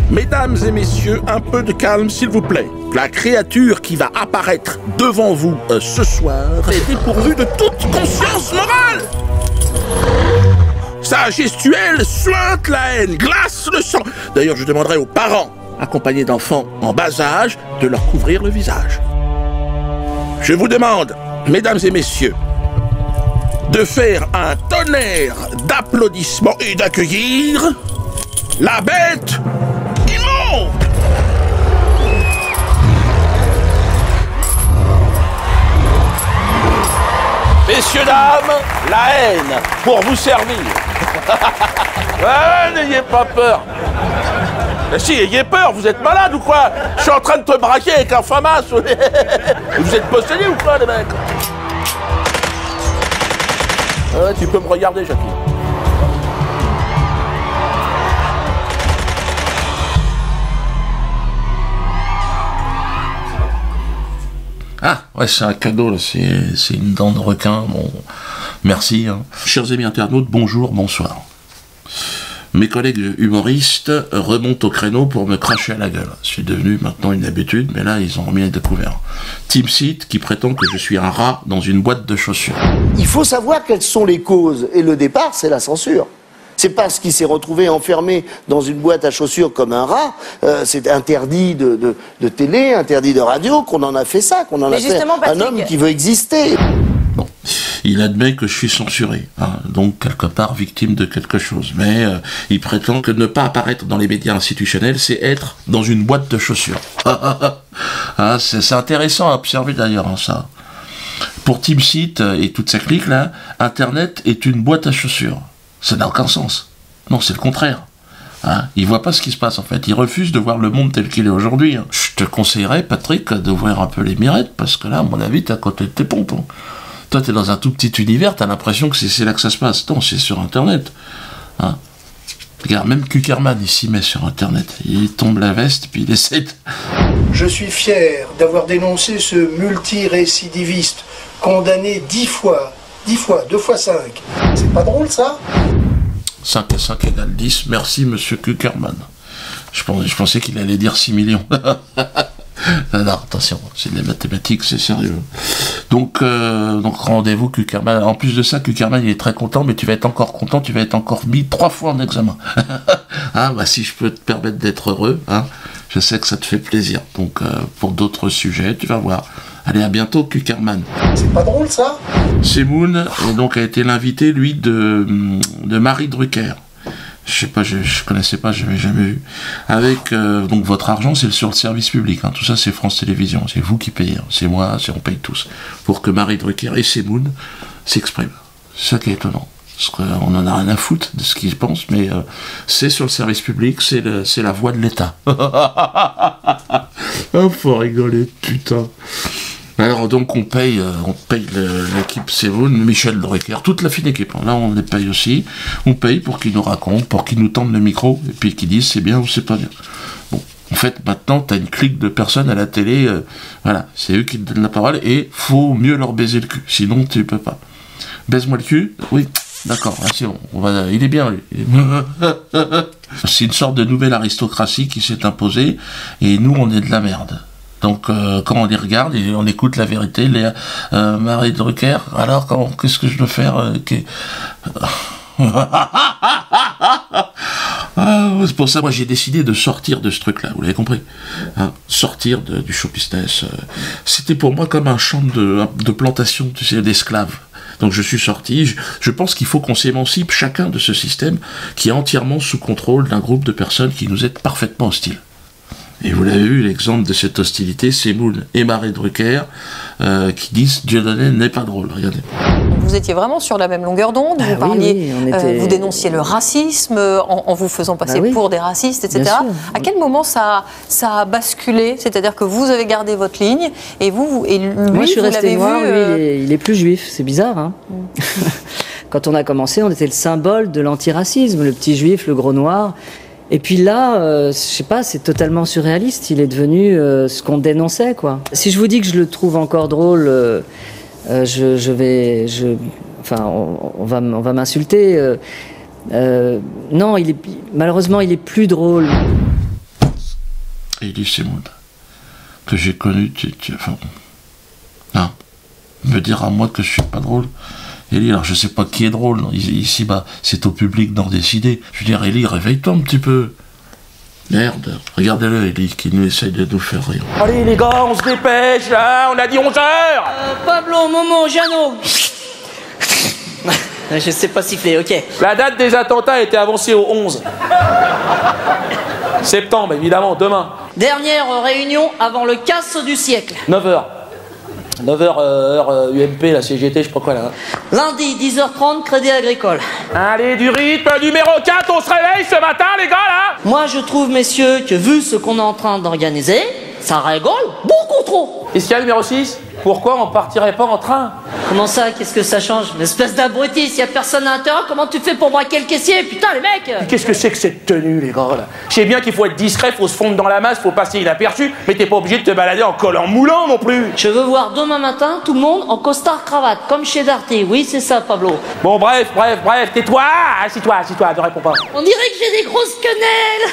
Mesdames et messieurs, un peu de calme s'il vous plaît. La créature qui va apparaître devant vous ce soir est dépourvue de toute conscience morale. Sa gestuelle suinte la haine, glace le sang. D'ailleurs, je demanderai aux parents, accompagnés d'enfants en bas âge, de leur couvrir le visage. Je vous demande, mesdames et messieurs, de faire un tonnerre d'applaudissements et d'accueillir la bête immonde. Messieurs, dames, la haine pour vous servir. N'ayez pas peur. Mais si, ayez peur, vous êtes malade ou quoi? Je suis en train de te braquer avec un FAMAS. Vous êtes possédés ou quoi, les mecs? Tu peux me regarder, Jackie. Ah, ouais, c'est un cadeau, là. C'est une dent de requin. Bon, merci. Hein. Chers amis internautes, bonjour, bonsoir. Mes collègues humoristes remontent au créneau pour me cracher à la gueule. C'est devenu maintenant une habitude, mais là, ils ont remis à découvert. TeamSeat qui prétend que je suis un rat dans une boîte de chaussures. Il faut savoir quelles sont les causes. Et le départ, c'est la censure. C'est parce qu'il s'est retrouvé enfermé dans une boîte à chaussures comme un rat, c'est interdit de télé, interdit de radio, qu'on en a fait ça, qu'on en a fait un homme qui veut exister. Bon, il admet que je suis censuré, hein, donc quelque part victime de quelque chose. Mais il prétend que ne pas apparaître dans les médias institutionnels, c'est être dans une boîte de chaussures. Ah, c'est intéressant à observer d'ailleurs, hein, ça. Pour TeamSeat et toute sa clique là, Internet est une boîte à chaussures. Ça n'a aucun sens. Non, c'est le contraire. Hein, il voit pas ce qui se passe en fait. Il refuse de voir le monde tel qu'il est aujourd'hui. Hein. Je te conseillerais, Patrick, d'ouvrir un peu les mirettes, parce que là, à mon avis, t'es à côté de tes pompes. Hein. Toi, t'es dans un tout petit univers, t'as l'impression que c'est là que ça se passe. Non, c'est sur Internet. Hein. Regarde, même Kuckerman, il s'y met sur Internet. Il tombe la veste, puis il essaie de... Je suis fier d'avoir dénoncé ce multirécidiviste, condamné 10 fois, 2 fois 5. C'est pas drôle, ça? 5 et 5 égale 10. Merci, monsieur Kuckerman. Je pensais qu'il allait dire 6 millions. Non, attention, c'est des mathématiques, c'est sérieux. Donc rendez-vous Kuckerman. En plus de ça, Kuckerman, il est très content, mais tu vas être encore content, tu vas être encore mis 3 fois en examen. Hein, bah, si je peux te permettre d'être heureux, hein, je sais que ça te fait plaisir. Donc, pour d'autres sujets, tu vas voir. Allez, à bientôt, Kuckerman. C'est pas drôle, ça? Semoun, donc, a été l'invité, lui, de Marie Drucker. Je sais pas, je connaissais pas, je n'avais jamais vu. Avec, donc, votre argent, c'est sur le service public. Hein. Tout ça, c'est France Télévisions. C'est vous qui payez. Hein. C'est moi, on paye tous. Pour que Marie Drucker et Semoun s'expriment. C'est ça qui est étonnant. Parce qu'on en a rien à foutre de ce qu'ils pensent, mais c'est sur le service public, c'est la voix de l'État. Oh, faut rigoler, putain. Alors donc on paye l'équipe Semoun, Michel Drucker, toute la fine équipe. Là on les paye aussi. On paye pour qu'ils nous racontent, pour qu'ils nous tendent le micro, et puis qu'ils disent c'est bien ou c'est pas bien. Bon, en fait maintenant t'as une clique de personnes à la télé, voilà, c'est eux qui te donnent la parole, et faut mieux leur baiser le cul, sinon tu peux pas. Baise-moi le cul, oui. D'accord, c'est bon, il est bien lui. C'est une sorte de nouvelle aristocratie qui s'est imposée, et nous on est de la merde. Donc quand on les regarde et on écoute la vérité, Marie Drucker, alors qu'est-ce que je dois faire c'est pour ça moi j'ai décidé de sortir de ce truc-là, vous l'avez compris, hein, sortir du show business. C'était pour moi comme un champ de plantation, tu sais, d'esclaves. Donc je suis sorti, je pense qu'il faut qu'on s'émancipe chacun de ce système qui est entièrement sous contrôle d'un groupe de personnes qui nous est parfaitement hostiles. Et vous l'avez vu, l'exemple de cette hostilité, Semoun et Marie Drucker qui disent Dieudonné n'est pas drôle, regardez. Vous étiez vraiment sur la même longueur d'onde, vous parliez, vous dénonciez le racisme en vous faisant passer pour des racistes, etc. À quel moment ça a basculé? C'est-à-dire que vous avez gardé votre ligne et lui, moi, je suis restée noire, vu... lui, il est plus juif, c'est bizarre, hein. Quand on a commencé, on était le symbole de l'antiracisme, le petit juif, le gros noir. Et puis là, je sais pas, c'est totalement surréaliste. Il est devenu ce qu'on dénonçait, quoi. Si je vous dis que je le trouve encore drôle, enfin, on va m'insulter. Non, malheureusement, il est plus drôle. Elie Semoun, que j'ai connu, me dire à moi que je suis pas drôle. Elie, alors je sais pas qui est drôle, ici, c'est au public d'en décider. Je veux dire, Elie, réveille-toi un petit peu. Merde, regardez-le, Elie, qui nous essaye de nous faire rire. Allez les gars, on se dépêche là, on a dit 11h. Pablo, Momo, Jeannot. Je sais pas siffler, ok. La date des attentats a été avancée au 11 septembre, évidemment, demain. Dernière réunion avant le casse du siècle. 9h. 9h, heure UMP, la CGT, je sais pas quoi là. Lundi, 10h30, Crédit Agricole. Allez, du rythme, numéro 4, on se réveille ce matin, les gars, là. Moi, je trouve, messieurs, que vu ce qu'on est en train d'organiser, ça rigole beaucoup trop. Qu'est-ce qu'il y a, numéro 6 ? Pourquoi on partirait pas en train ? Comment ça, qu'est-ce que ça change ? Une espèce d'abruti, s'il y a personne à l'intérieur, comment tu fais pour braquer le caissier ? Putain, les mecs ! Qu'est-ce que c'est que cette tenue, les gars, là ? Je sais bien qu'il faut être discret, faut se fondre dans la masse, faut passer inaperçu, mais t'es pas obligé de te balader en collant moulant non plus. Je veux voir demain matin tout le monde en costard-cravate, comme chez Darty. Oui, c'est ça, Pablo. Bon, bref, tais-toi, assis-toi, ne réponds pas. On dirait que j'ai des grosses quenelles.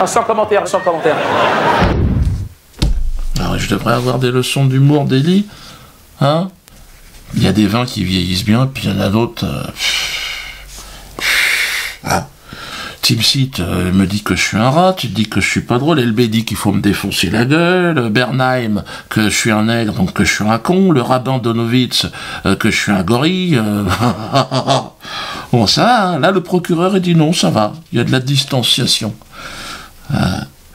Sans commentaire. Alors, je devrais avoir des leçons d'humour d'Elie, hein? Il y a des vins qui vieillissent bien, puis il y en a d'autres... Timsit me dit que je suis un rat, tu te dis que je suis pas drôle, LB dit qu'il faut me défoncer la gueule, Bernheim que je suis un nègre, donc que je suis un con, le rabbin Donowitz que je suis un gorille... Bon, ça va, hein? Là, le procureur, il dit non, ça va, il y a de la distanciation.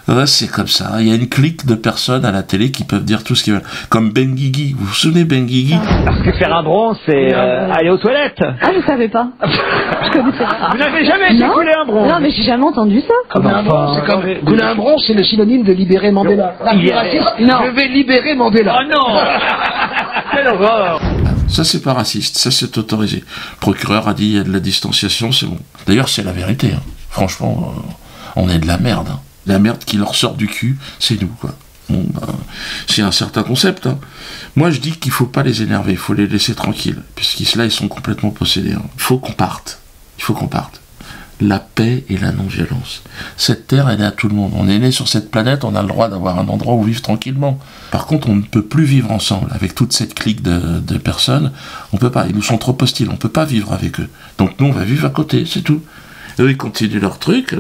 Ouais, c'est comme ça. Il y a une clique de personnes à la télé qui peuvent dire tout ce qu'ils veulent. Comme Benguigui. Vous vous souvenez Benguigui? Parce que faire un bronze, c'est aller aux toilettes. Ah, je savais pas. Je connaissais pas. Vous n'avez jamais été couler un bronze? Non, mais j'ai jamais entendu ça. Couler un bronze, c'est le synonyme de libérer Mandela. Je vais libérer Mandela. Oh non. Quelle horreur. Ça, c'est pas raciste. Ça, c'est autorisé. Le procureur a dit il y a de la distanciation, c'est bon. D'ailleurs, c'est la vérité. Hein. Franchement, on est de la merde. Hein. La merde qui leur sort du cul, c'est nous, quoi. Bon, c'est un certain concept. Hein. Moi, je dis qu'il faut pas les énerver, il faut les laisser tranquilles, puisqu'ils sont complètement possédés. Hein. Il faut qu'on parte. La paix et la non-violence. Cette terre, elle est à tout le monde. On est né sur cette planète, on a le droit d'avoir un endroit où vivre tranquillement. Par contre, on ne peut plus vivre ensemble. Avec toute cette clique de personnes, on peut pas. Ils nous sont trop hostiles, on peut pas vivre avec eux. Donc nous, on va vivre à côté, c'est tout. Eux, ils continuent leur truc,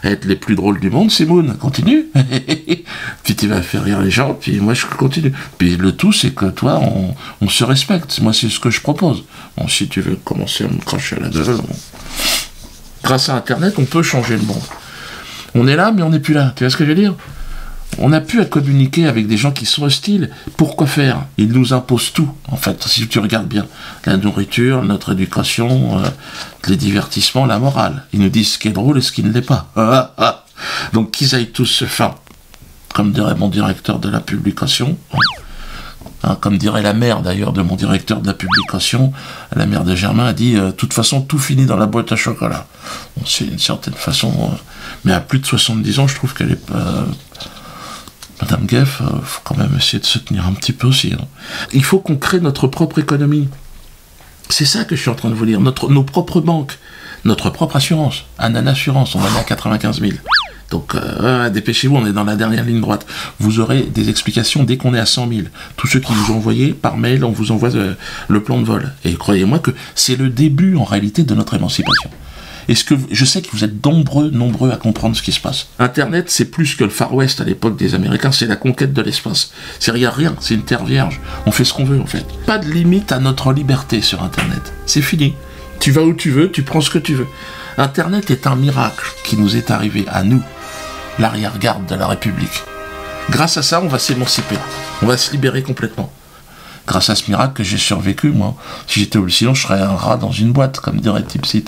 à être les plus drôles du monde, c'est Moon, continue. Puis tu vas faire rire les gens, puis moi je continue. Puis le tout, c'est que toi, on se respecte. Moi, c'est ce que je propose. Bon, si tu veux commencer à me cracher à la gueule, bon. Grâce à Internet, on peut changer le monde. On est là, mais on n'est plus là. Tu vois ce que je veux dire? On a pu à communiquer avec des gens qui sont hostiles. Pourquoi faire? Ils nous imposent tout, en fait, si tu regardes bien. La nourriture, notre éducation, les divertissements, la morale. Ils nous disent ce qui est drôle et ce qui ne l'est pas. Donc qu'ils aillent tous se faire, comme dirait mon directeur de la publication, comme dirait la mère d'ailleurs de mon directeur de la publication, la mère de Germain a dit de toute façon tout finit dans la boîte à chocolat. Bon, c'est une certaine façon, mais à plus de 70 ans, je trouve qu'elle est Madame Geff, faut quand même essayer de se tenir un petit peu aussi. Hein. Il faut qu'on crée notre propre économie. C'est ça que je suis en train de vous dire. Nos propres banques, notre propre assurance. Anan Assurance, on en a 95 000. Donc, dépêchez-vous, on est dans la dernière ligne droite. Vous aurez des explications dès qu'on est à 100 000. Tous ceux qui vous ont envoyé par mail, on vous envoie le plan de vol. Et croyez-moi que c'est le début, en réalité, de notre émancipation. Je sais que vous êtes nombreux à comprendre ce qui se passe. Internet, c'est plus que le Far West à l'époque des Américains, c'est la conquête de l'espace. C'est rien, c'est une terre vierge. On fait ce qu'on veut, en fait. Pas de limite à notre liberté sur Internet. C'est fini. Tu vas où tu veux, tu prends ce que tu veux. Internet est un miracle qui nous est arrivé à nous, l'arrière-garde de la République. Grâce à ça, on va s'émanciper. On va se libérer complètement. Grâce à ce miracle que j'ai survécu, moi. Si j'étais au silence, je serais un rat dans une boîte, comme dirait Tipsit.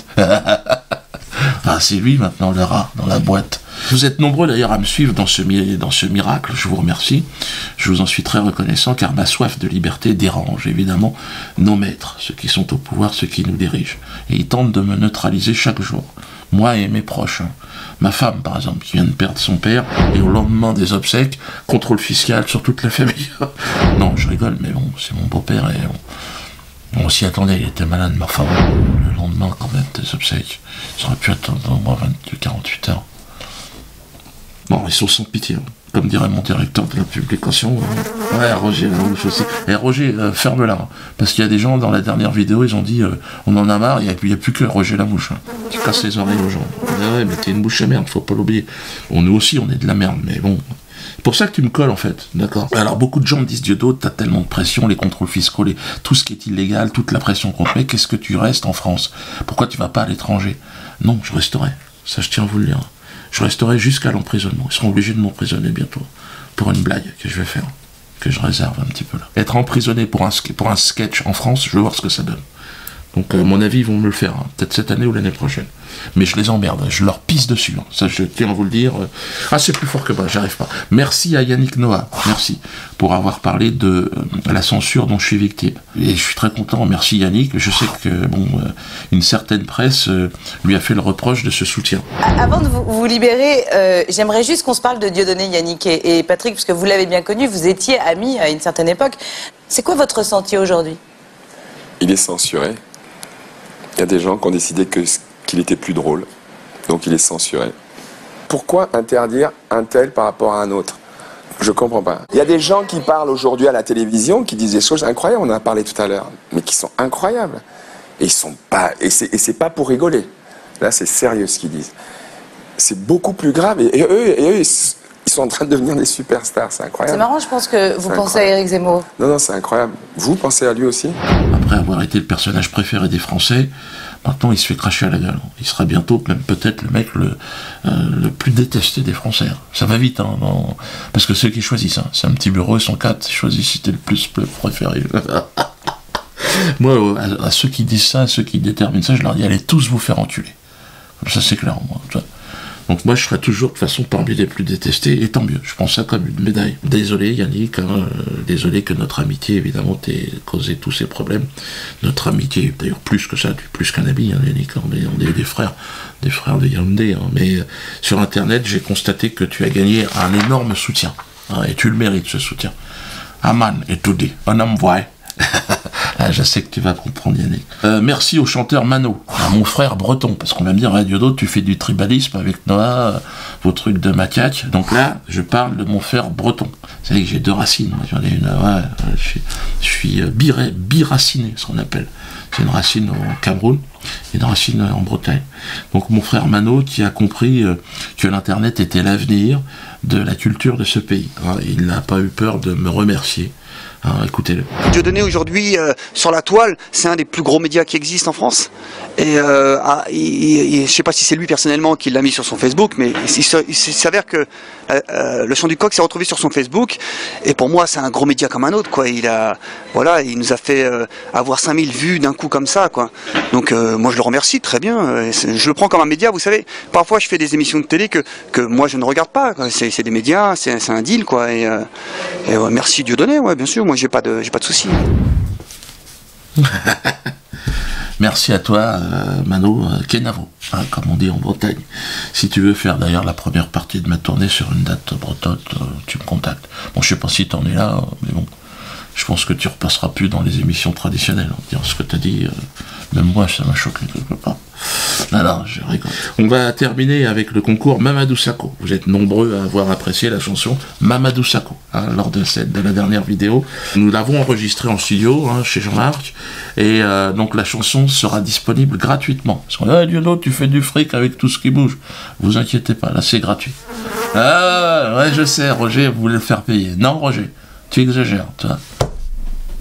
C'est lui maintenant, le rat, dans la boîte. Vous êtes nombreux d'ailleurs à me suivre dans ce miracle, je vous remercie. Je vous en suis très reconnaissant, car ma soif de liberté dérange, évidemment, nos maîtres, ceux qui sont au pouvoir, ceux qui nous dirigent. Et ils tentent de me neutraliser chaque jour. Moi et mes proches. Hein. Ma femme, par exemple, qui vient de perdre son père, et au lendemain des obsèques, contrôle fiscal sur toute la famille. Non, je rigole, mais bon, c'est mon beau-père, et bon. On s'y attendait, il était malade, mais enfin, le lendemain, quand même, des obsèques. Ça aurait pu attendre au moins 48 heures. Bon, ils sont sans pitié, hein. Comme dirait mon directeur de la publication. Ouais, Roger, Lamouche aussi. Et Roger, ferme-la. Hein. Parce qu'il y a des gens, dans la dernière vidéo, ils ont dit on en a marre, il n'y a plus que Roger Lamouche. Hein, qui casse les oreilles aux gens. Ouais, mais t'es une bouche à merde, faut pas l'oublier. Bon, nous aussi, on est de la merde, mais bon. C'est pour ça que tu me colles, en fait. D'accord. Alors, beaucoup de gens me disent Dieudo, t'as tellement de pression, les contrôles fiscaux, tout ce qui est illégal, toute la pression qu'on te met, qu'est-ce que tu restes en France? Pourquoi tu vas pas à l'étranger? Non, je resterai. Ça, je tiens à vous le dire. Je resterai jusqu'à l'emprisonnement. Ils seront obligés de m'emprisonner bientôt. Pour une blague que je vais faire. Que je réserve un petit peu là. Être emprisonné pour un sketch en France, je veux voir ce que ça donne. Donc, à mon avis, ils vont me le faire. Hein. Peut-être cette année ou l'année prochaine. Mais je les emmerde. Je leur pisse dessus. Hein. Ça, je tiens à vous le dire. Ah, c'est plus fort que moi. J'arrive pas. Merci à Yannick Noah. Merci. Pour avoir parlé de la censure dont je suis victime. Et je suis très content. Merci Yannick. Je sais que, une certaine presse lui a fait le reproche de ce soutien. Avant de vous libérer, j'aimerais juste qu'on se parle de Dieudonné, Yannick et Patrick, puisque vous l'avez bien connu. Vous étiez amis à une certaine époque. C'est quoi votre ressenti aujourd'hui? Il est censuré. Il y a des gens qui ont décidé qu'il était plus drôle, donc il est censuré. Pourquoi interdire un tel par rapport à un autre? Je comprends pas. Il y a des gens qui parlent aujourd'hui à la télévision, qui disent des choses incroyables, on en a parlé tout à l'heure, mais qui sont incroyables. Et ils sont pas, et c'est pas pour rigoler. Là, c'est sérieux ce qu'ils disent. C'est beaucoup plus grave. Et eux, ils sont en train de devenir des superstars, c'est incroyable. C'est marrant, je pense que vous pensez à Éric Zemmour. Non, c'est incroyable. Vous pensez à lui aussi? Après avoir été le personnage préféré des Français, maintenant il se fait cracher à la gueule. Il sera bientôt même peut-être le mec le plus détesté des Français. Ça va vite, hein, parce que ceux qui choisissent, hein, c'est un petit bureau, ils sont 4, ils choisissent si t'es le plus préféré. Moi, à ceux qui disent ça, à ceux qui déterminent ça, je leur dis allez tous vous faire enculer. Ça c'est clair, moi. Donc moi je serai toujours de toute façon parmi les plus détestés, et tant mieux, je prends ça comme une médaille. Désolé Yannick, hein, désolé que notre amitié évidemment t'ait causé tous ces problèmes. Notre amitié, d'ailleurs plus que ça, plus qu'un ami, hein, Yannick, on est des frères de Yaoundé, hein, mais sur internet j'ai constaté que tu as gagné un énorme soutien, hein, et tu le mérites ce soutien. Aman et tout dit, un homme vrai. Ah, je sais que tu vas comprendre Yannick. Merci au chanteur Mano, à mon frère breton, parce qu'on va me dire, Dieudo, tu fais du tribalisme avec Noah, vos trucs de macaque. Donc là, je parle de mon frère breton. Vous savez que j'ai 2 racines. J'en ai une, je suis biraciné, ce qu'on appelle. C'est une racine au Cameroun et une racine en Bretagne. Donc mon frère Mano qui a compris que l'Internet était l'avenir de la culture de ce pays. Il n'a pas eu peur de me remercier. Écoutez-le. Dieudonné aujourd'hui sur la toile, c'est un des plus gros médias qui existent en France. Et je ne sais pas si c'est lui personnellement qui l'a mis sur son Facebook, mais il s'avère que le Chant du Coq s'est retrouvé sur son Facebook. Et pour moi, c'est un gros média comme un autre, quoi. Il nous a fait avoir 5000 vues d'un coup comme ça, quoi. Donc moi, je le remercie très bien. Je le prends comme un média, vous savez. Parfois, je fais des émissions de télé que moi je ne regarde pas. C'est des médias, c'est un deal, quoi. Et ouais, merci Dieudonné, ouais, bien sûr. Moi, j'ai pas de soucis. Merci à toi, Mano Kenavo, hein, comme on dit en Bretagne. Si tu veux faire d'ailleurs la première partie de ma tournée sur une date bretonne, tu me contactes. Bon, je sais pas si t'en es là, mais bon, je pense que tu repasseras plus dans les émissions traditionnelles. Dire ce que t'as dit, même moi, ça m'a choqué quelque part. Non, je rigole. On va terminer avec le concours Mamadou Sakho. Vous êtes nombreux à avoir apprécié la chanson Mamadou Sakho, hein, lors de la dernière vidéo. Nous l'avons enregistrée en studio, hein, chez Jean-Marc, et donc la chanson sera disponible gratuitement. Parce qu'on dit, Dieudo, tu fais du fric avec tout ce qui bouge. Vous inquiétez pas, là c'est gratuit. Ah, ouais, je sais, Roger, vous voulez le faire payer. Non, Roger, tu exagères, tu vois.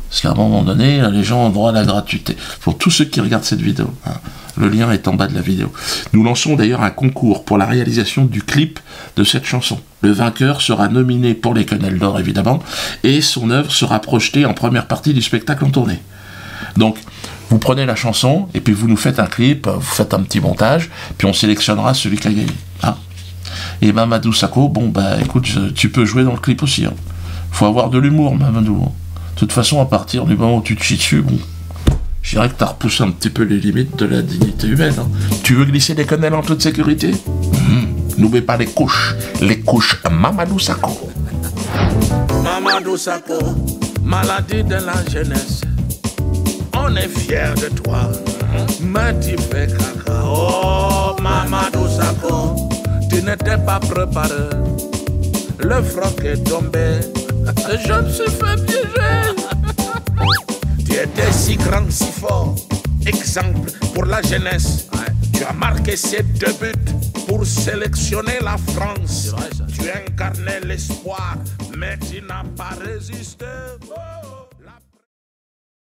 Parce qu'à un moment donné, les gens ont droit à la gratuité. Pour tous ceux qui regardent cette vidéo, hein, le lien est en bas de la vidéo. Nous lançons d'ailleurs un concours pour la réalisation du clip de cette chanson. Le vainqueur sera nominé pour les Quenelles d'Or, évidemment, et son œuvre sera projetée en première partie du spectacle en tournée. Donc, vous prenez la chanson, et puis vous nous faites un clip, vous faites un petit montage, puis on sélectionnera celui qui a gagné. Hein. Et Mamadou Sakho, bon, bah écoute, tu peux jouer dans le clip aussi. Hein. Faut avoir de l'humour, Mamadou. De toute façon, à partir du moment où tu te chies dessus, bon, je dirais que tu as repoussé un petit peu les limites de la dignité humaine. Hein. Tu veux glisser des quenelles en toute sécurité? N'oublie pas les couches Mamadou Sakho. Mamadou Sakho, maladie de la jeunesse. On On est fiers de toi, mais tu fais caca. Oh, Mamadou Sakho, tu n'étais pas préparé. Le froc est tombé, je me suis fait piéger. Tu étais si grand, si fort, exemple pour la jeunesse. Tu as marqué ces 2 buts pour sélectionner la France. Tu incarnais l'espoir, mais tu n'as pas résisté.